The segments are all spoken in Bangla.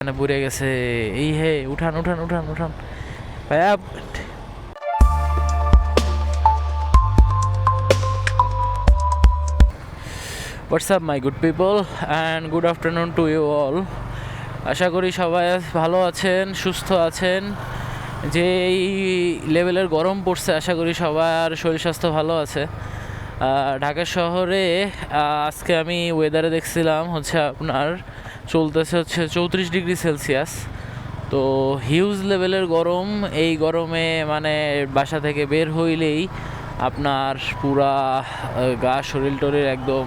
এখানে পুড়ে গেছে। এই হে উঠান উঠান উঠান উঠান ভাইয়া। What's up my good people and good afternoon to you all. আশা করি সবাই ভালো আছেন, সুস্থ আছেন। যে এই লেভেলের গরম পড়ছে, আশা করি সবার শরীর স্বাস্থ্য ভালো আছে। ঢাকা শহরে আজকে আমি ওয়েদারে দেখছিলাম হচ্ছে আপনার চলতেছে হচ্ছে 34 ডিগ্রি সেলসিয়াস। তো হিউজ লেভেলের গরম। এই গরমে মানে বাসা থেকে বের হইলেই আপনার পুরা গা শরীর টরীর একদম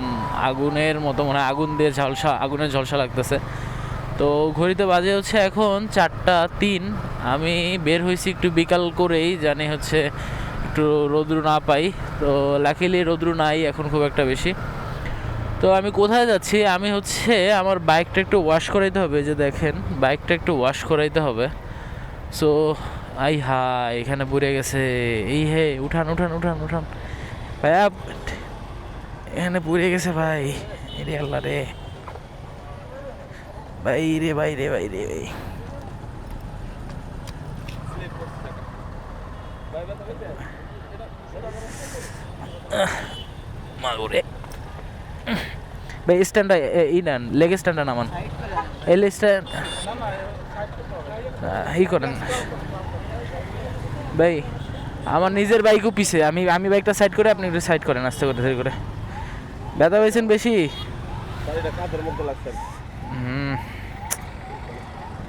আগুনের মতো, মানে আগুন দিয়ে আগুনের ঝলসা লাগতেছে। তো ঘড়িতে বাজে হচ্ছে এখন 4টা 3। আমি বের হয়েছি একটু বিকাল করেই, জানি হচ্ছে একটু রৌদ্র না পাই। তো লাকিলি রৌদ্র নাই এখন খুব একটা বেশি। তো আমি কোথায় যাচ্ছি, আমি হচ্ছে আমার বাইকটা একটু ওয়াশ করাইতে হবে। যে দেখেন বাইকটা একটু ওয়াশ করাইতে হবে। সো আই হাই এখানে পুড়ে গেছে। এই হে উঠান উঠান উঠান উঠান ভাইয়া, এখানে পুড়ে গেছে ভাই। রে আল্লাহ রে ভাই, রে ভাই রে ভাই রে ভাই। মাগরে ভাই, স্ট্যান্ডটা ই নেন, লেগ স্ট্যান্ডটা নামান। এল স্ট্যান্ড ই করেন ভাই। আমার নিজের বাইকও পিছে, আমি বাইকটা সাইড করে আপনি একটু সাইড করেন আস্তে করে ধীরে করে। ব্যথা পেয়েছেন বেশি?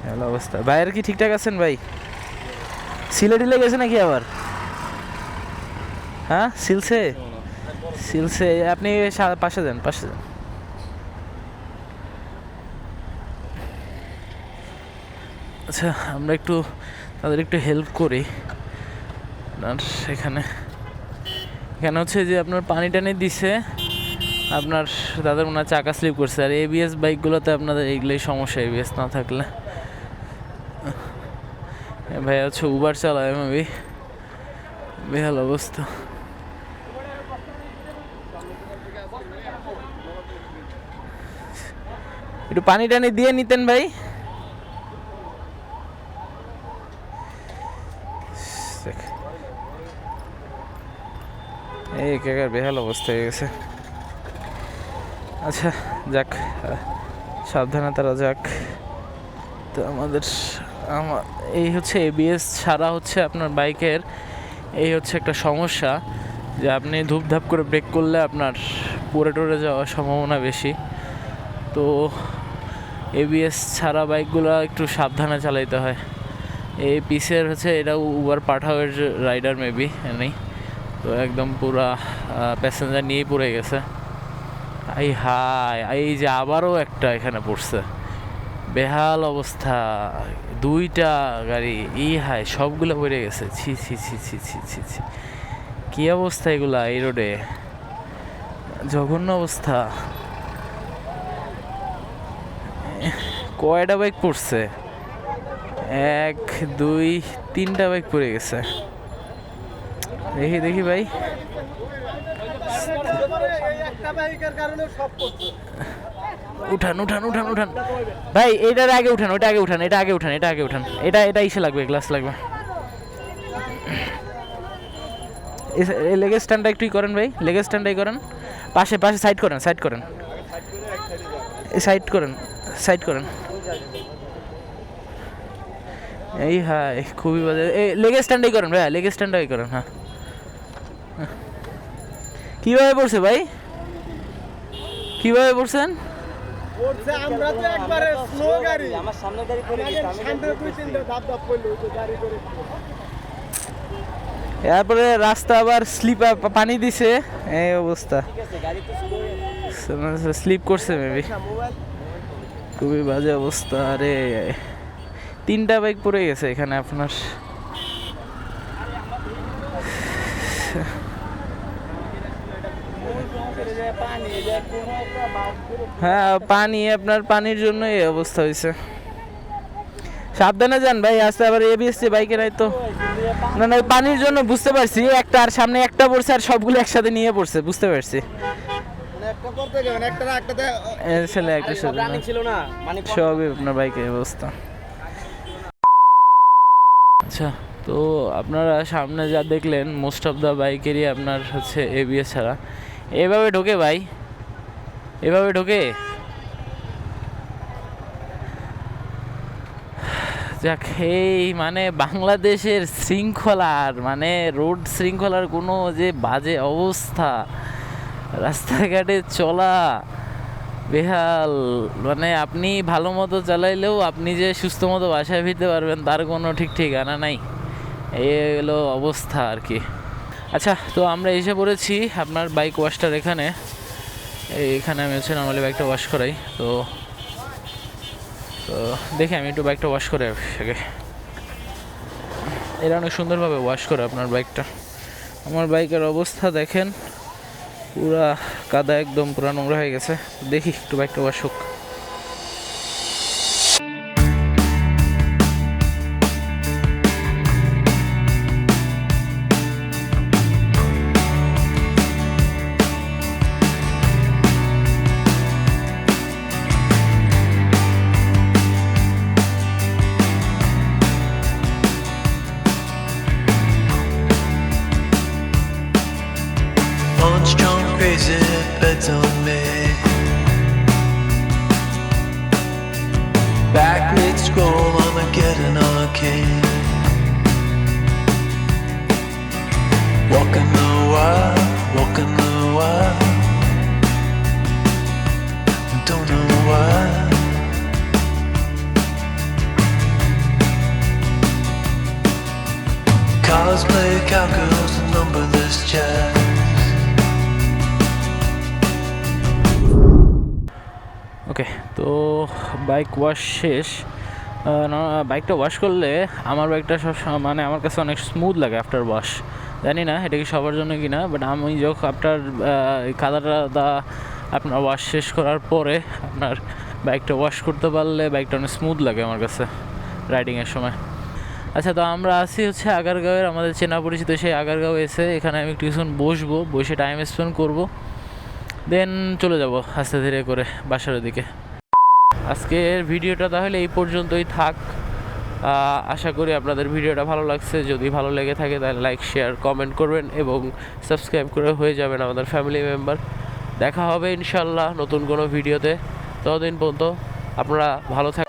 ভালো অবস্থা। ভাইয়ের কি ঠিকঠাক আছেন ভাই? সিলে টিলে গেছে নাকি আবার? হ্যাঁ সিলছে সিলছে। আপনি পাশে যান, পাশে যান। আচ্ছা, আমরা একটু তাদের একটু হেল্প করি। আপনার এখানে হচ্ছে যে আপনার পানি টানি দিছে আপনার, তাদের ওনার চাকা স্লিপ করছে। আর এবিএস বাইকগুলোতে আপনাদের এইগুলোই সমস্যা, এবিএস না থাকলে। ভাই হচ্ছে উবার চালায়, আমি বেহাল অবস্থা। একটু পানি টানি দিয়ে নিতেন ভাই। এই কাকার বেহাল অবস্থা হয়ে গেছে। আচ্ছা যাক, সাবধানে তারা যাক। তো আমার এই হচ্ছে এবিএস ছাড়া হচ্ছে আপনার বাইকের এই হচ্ছে একটা সমস্যা, যে আপনি ধূপধাপ করে ব্রেক করলে আপনার পড়ে টরে যাওয়ার সম্ভাবনা বেশি। তো এবিএস ছাড়া বাইকগুলো একটু সাবধানে চালাইতে হয়। এই পিসের হচ্ছে এটা উবার পাঠাওয়ের রাইডার মেবি নেই, তো একদম পুরা প্যাসেঞ্জার নিয়েই পড়ে গেছে। এই হাই, এই যে আবারও একটা এখানে পড়ছে, বেহাল অবস্থা। 2টা গাড়ি, হাই সবগুলো পড়ে গেছে। ছি ছি ছি ছি ছি ছি ছি, কি অবস্থা এগুলা এই রোডে, জঘন্য অবস্থা। কয়টা বাইক পড়ছে? 1 2 3টা বাইক পড়ে গেছে। দেখি দেখি ভাই, উঠান উঠান উঠান উঠান ভাই। এটার আগে উঠান, ওটা আগে উঠান, এটা আগে উঠান, এটা আগে উঠান। এটা ইসে লাগবে, গ্লাস লাগবে। লেগ স্ট্যান্ডটা একটু করেন ভাই, লেগ স্ট্যান্ডটাই করেন। পাশে পাশে সাইড করেন, সাইড করেন, সাইড করেন, সাইড করেন। এই হাই খুবই বাজে। এই লেগ স্ট্যান্ডাই করেন ভাই, লেগ স্ট্যান্ডাই করেন। হ্যাঁ, কিভাবে পড়ছে ভাই, কিভাবে পড়ছেন? আমরা তো একবারে স্লো গাড়ি, আমার সামনে গাড়ি পড়ে গেছে, আমি সামনে 2-3টা ধাপ ধাপ পড়লো ওই গাড়ি করে। এরপরে রাস্তা আবার স্লিপ, পানি দিছে, এই অবস্থা। ঠিক আছে, গাড়ি তো স্লো স্লিপ করছে মেবি, খুবই বাজে অবস্থা। আরে 3টা বাইক পড়ে গেছে এখানে আপনার। হ্যাঁ পানি, আপনার পানির জন্য এই অবস্থা হয়েছে। সাবধানে যান ভাই, আসতে আবার এবিএস বাইকে নাই তো। না না, পানির জন্য বুঝতে পারছি। একটা আর সামনে একটা পড়ছে, আর সবগুলো একসাথে নিয়ে পড়ছে, বুঝতে পারছি। একটা করতে গেলেন একটা না একটা ছেলে একটা ছেলে না। ছিল না মানে সবই আপনার বাইকের অবস্থা। আচ্ছা, তো আপনারা সামনে যা দেখলেন মোস্ট অফ দ্য বাইকেরই আপনার হচ্ছে এবিএস ছাড়া। এভাবে ঢোকে ভাই, এভাবে ঢোকে। যাক, এই মানে বাংলাদেশের শৃঙ্খলার মানে রোড শৃঙ্খলার কোনো যে বাজে অবস্থা, রাস্তাঘাটে চলা বেহাল। মানে আপনি ভালো মতো চালাইলেও আপনি যে সুস্থ মতো বাসায় ফিরতে পারবেন তার কোনো ঠিক ঠিকানা নাই। এই হলো অবস্থা আর কি। আচ্ছা, তো আমরা এসে পড়েছি আপনার বাইক ওয়াশটার এখানে। এইখানে আমি হচ্ছে নর্মালি বাইকটা ওয়াশ করাই। তো তো দেখি আমি একটু বাইকটা ওয়াশ করে আগে। এরা অনেক সুন্দরভাবে ওয়াশ করে আপনার বাইকটা। আমার বাইকের অবস্থা দেখেন, পুরা কাদা, একদম পুরা নোংরা হয়ে গেছে। দেখি একটু বাইকটা ওয়াশ হোক। On strong crazy beds on me. Back mid scroll, I'ma get an arcade. Walking the wild, walking the wild. Don't know why. Cosplay cowgirls and numberless chats. ওকে, তো বাইক ওয়াশ শেষ। বাইকটা ওয়াশ করলে আমার বাইকটা সব মানে আমার কাছে অনেক স্মুথ লাগে আফটার ওয়াশ। জানি না এটা কি সবার জন্য কি না, বাট আমি যখন আফটার কাদাটা আপনার ওয়াশ শেষ করার পরে আপনার বাইকটা ওয়াশ করতে পারলে বাইকটা অনেক স্মুথ লাগে আমার কাছে রাইডিংয়ের সময়। আচ্ছা, তো আমরা আছি হচ্ছে আগারগাঁওয়ের, আমাদের চেনা পরিচিত সেই আগারগাঁও এসে এখানে আমি একটু কিছুক্ষণ বসবো, বসে টাইম স্পেন্ড করবো, দেন চলে যাব আস্তে ধীরে করে বাসার দিকে। আজকের ভিডিওটা তাহলে এই পর্যন্তই থাক। আশা করি আপনাদের ভিডিওটা ভালো লাগছে। যদি ভালো লেগে থাকে তাহলে লাইক, শেয়ার, কমেন্ট করবেন এবং সাবস্ক্রাইব করে হয়ে যাবেন আমাদের ফ্যামিলি মেম্বার। দেখা হবে ইনশাল্লাহ নতুন কোনো ভিডিওতে। ততদিন পর্যন্ত আপনারা ভালো থাকবেন।